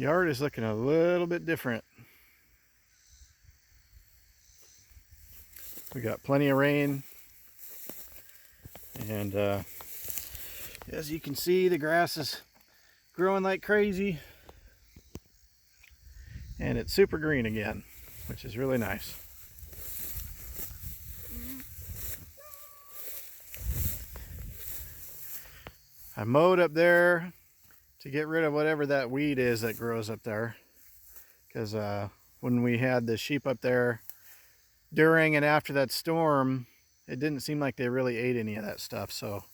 Yard is looking a little bit different. We got plenty of rain, and as you can see, the grass is growing like crazy, and it's super green again, which is really nice. I mowed up there to get rid of whatever that weed is that grows up there, because when we had the sheep up there during and after that storm, it didn't seem like they really ate any of that stuff, so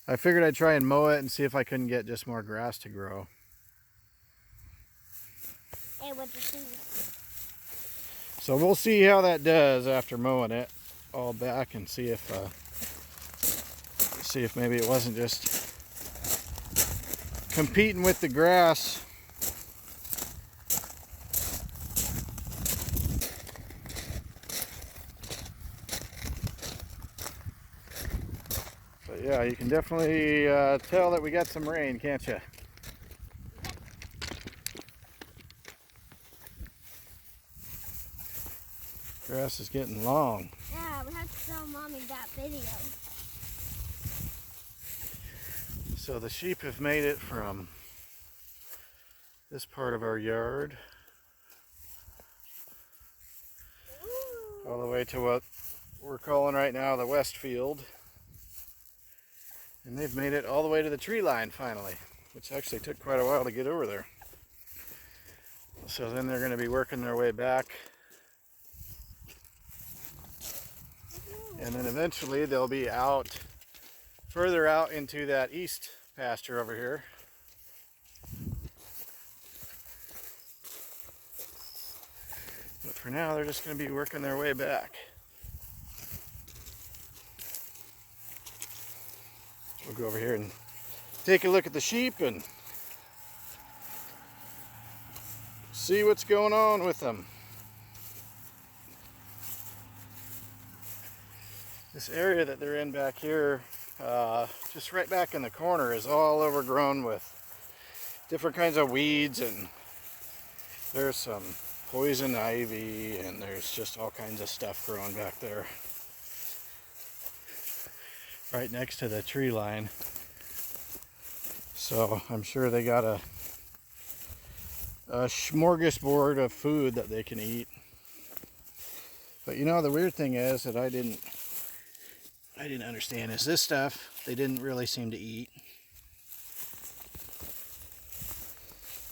I figured I'd try and mow it and see if I couldn't get just more grass to grow. Hey, what'd you see? So we'll see how that does after mowing it all back, and see if maybe it wasn't just competing with the grass. But yeah, you can definitely tell that we got some rain, can't you? Grass is getting long. Yeah, we have to show Mommy that video. So the sheep have made it from this part of our yard all the way to what we're calling right now the west field. And they've made it all the way to the tree line finally, which actually took quite a while to get over there. So then they're going to be working their way back. And then eventually they'll be out, further out into that east pasture over here. But for now, they're just going to be working their way back. We'll go over here and take a look at the sheep and see what's going on with them. This area that they're in back here, just right back in the corner, is all overgrown with different kinds of weeds, and there's some poison ivy, and there's just all kinds of stuff growing back there right next to the tree line. So I'm sure they got a smorgasbord of food that they can eat. But you know, the weird thing is that I didn't understand is this stuff they didn't really seem to eat.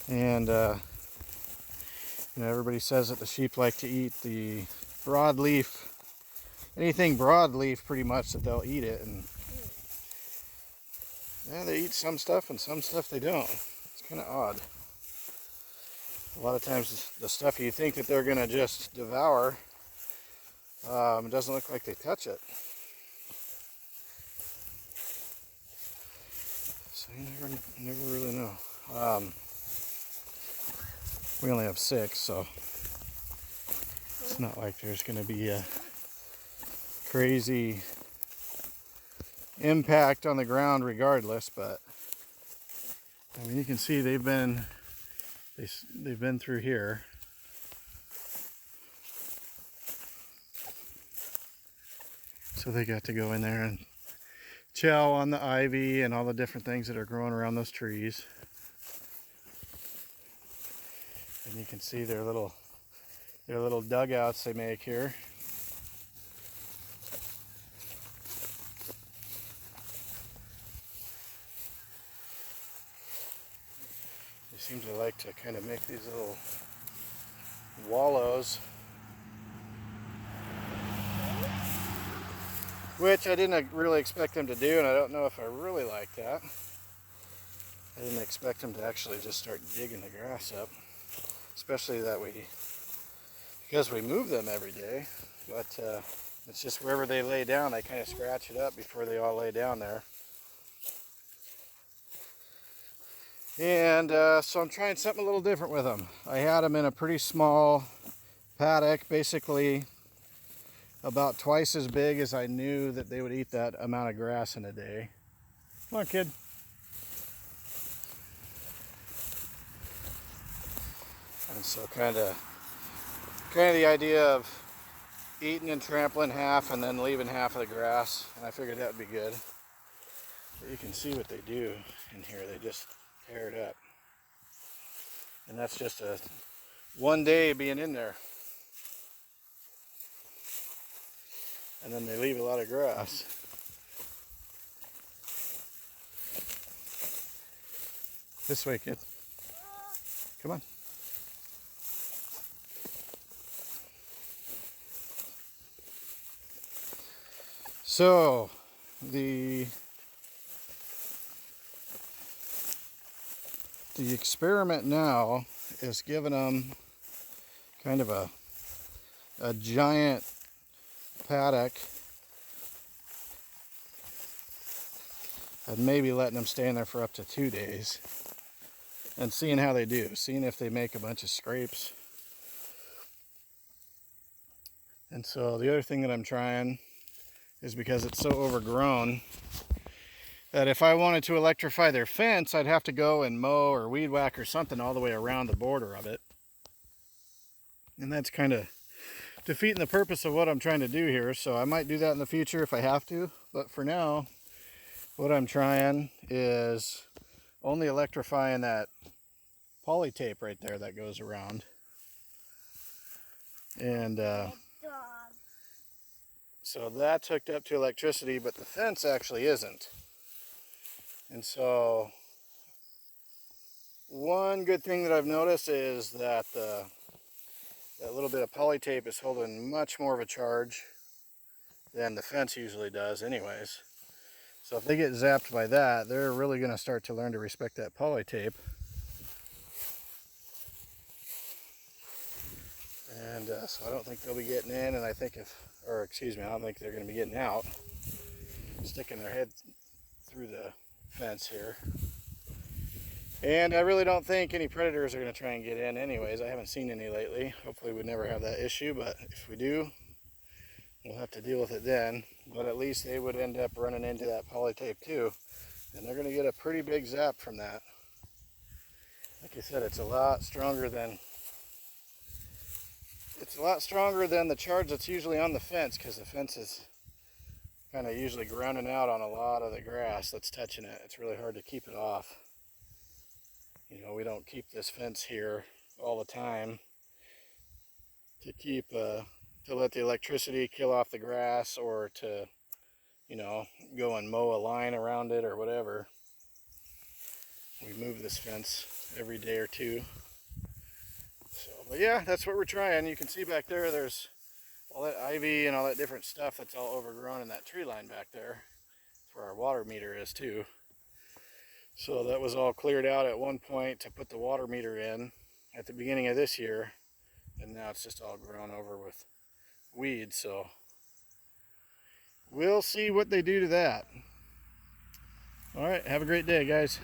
And you know, everybody says that the sheep like to eat the broadleaf, anything broadleaf pretty much, that they'll eat it. And yeah, they eat some stuff and some stuff they don't. It's kind of odd. A lot of times the stuff you think that they're gonna just devour, it doesn't look like they touch it. So you never really know. We only have 6, so it's not like there's going to be a crazy impact on the ground regardless. But I mean, you can see they've been through here. So they got to go in there and chow on the ivy and all the different things that are growing around those trees. And you can see their little dugouts they make here. They seem to like to kind of make these little wallows, which I didn't really expect them to do, and I don't know if I really like that. I didn't expect them to actually just start digging the grass up, especially because we move them every day. But it's just wherever they lay down, they kind of scratch it up before they all lay down there. And so I'm trying something a little different with them. I had them in a pretty small paddock, basically about twice as big as I knew that they would eat that amount of grass in a day. Come on, kid. And so kind of the idea of eating and trampling half and then leaving half of the grass, and I figured that would be good. But you can see what they do in here. They just tear it up. And that's just a one day being in there. And then they leave a lot of grass. This way, kid. Come on. So, the experiment now is giving them kind of a giant paddock and maybe letting them stay in there for up to 2 days and seeing how they do, seeing if they make a bunch of scrapes. And so the other thing that I'm trying is, because it's so overgrown, that if I wanted to electrify their fence, I'd have to go and mow or weed whack or something all the way around the border of it. And that's kind of defeating the purpose of what I'm trying to do here. So I might do that in the future if I have to. But for now, what I'm trying is only electrifying that poly tape right there that goes around. And so that's hooked up to electricity, but the fence actually isn't. And so one good thing that I've noticed is that that little bit of poly tape is holding much more of a charge than the fence usually does anyways. So if they get zapped by that, they're really going to start to learn to respect that poly tape. And so I don't think they'll be getting in, and I think I don't think they're going to be getting out, sticking their head through the fence here. And I really don't think any predators are going to try and get in anyways. I haven't seen any lately. Hopefully we never have that issue, but if we do, we'll have to deal with it then. But at least they would end up running into that poly tape too, and they're going to get a pretty big zap from that. Like I said, it's a lot stronger than the charge that's usually on the fence, because the fence is kind of usually grounding out on a lot of the grass that's touching it. It's really hard to keep it off. You know, we don't keep this fence here all the time to let the electricity kill off the grass, or to, you know, go and mow a line around it or whatever. We move this fence every day or two. So, but yeah, that's what we're trying. You can see back there, there's all that ivy and all that different stuff that's all overgrown in that tree line back there. That's where our water meter is too. So that was all cleared out at one point to put the water meter in at the beginning of this year, and now it's just all grown over with weeds. So we'll see what they do to that. All right, have a great day, guys.